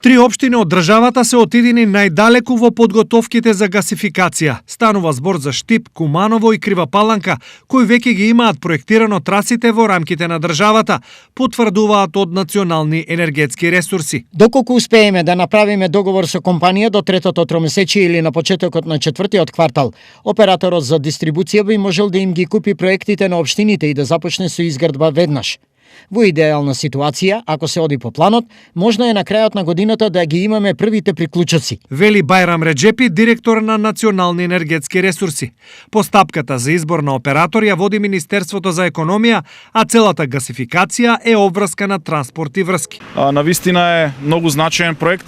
Три општини од државата се отидени најдалеку во подготовките за гасификација. Станува збор за Штип, Куманово и Крива Паланка, кои веќе ги имаат проектирано трасите во рамките на државата, потврдуваат од национални енергетски ресурси. Доколку успееме да направиме договор со компанија до третото тромесечие или на почетокот на четвртиот квартал, операторот за дистрибуција би можел да им ги купи проектите на општините и да започне со изградба веднаш. Во идеална ситуација, ако се оди по планот, можно е на крајот на годината да ги имаме првите приклучоци. Вели Бајрам Реджепи, директор на Национални енергетски ресурси. Постапката за избор на оператор ја води Министерството за економија, а целата гасификација е обврска на транспорт и врски. Навистина е многу значаен проект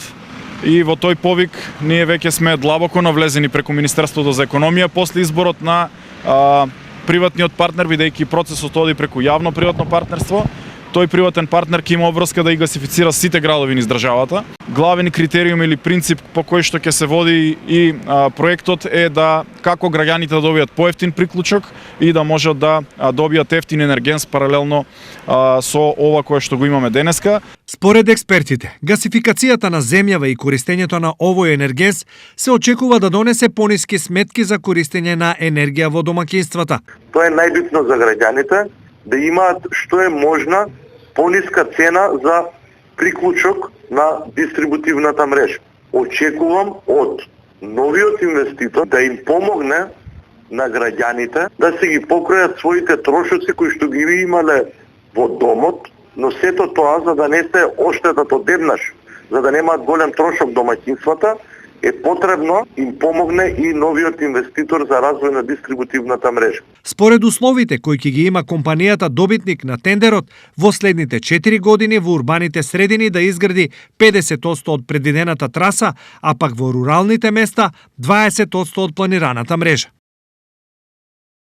и во тој повик ние веќе сме длабоко навлезени преку Министерството за економија после изборот на приватниот партнер, бидејќи процесот оди преку јавно-приватно партнерство. Тој приватен партнер ќе има обврска да и гасифицира сите градови низ државата. Главен критериум или принцип по кој што ќе се води и проектот е да како граѓаните да добијат поевтин приклучок и да можат да добијат ефтин енергенс паралелно со ова кое што го имаме денеска. Според експертите, гасификацијата на земјава и користењето на овој енергенс се очекува да донесе пониски сметки за користење на енергија во домаќинствата. Тоа е најбитно за граѓаните, да имаат што е можна пониска цена за приклучок на дистрибутивната мрежа. Очекувам од новиот инвеститор да им помогне на граѓаните да се ги покројат своите трошоци кои што ги имале во домот, но сето тоа за да не се оштетат одеднаш, за да немаат голем трошок домаќинствата, е потребно им помогне и новиот инвеститор за развој на дистрибутивната мрежа. Според условите кои ќе ги има компанијата добитник на тендерот, во следните 4 години во урбаните средини да изгради 50% од предвидената траса, а пак во руралните места 20% од планираната мрежа.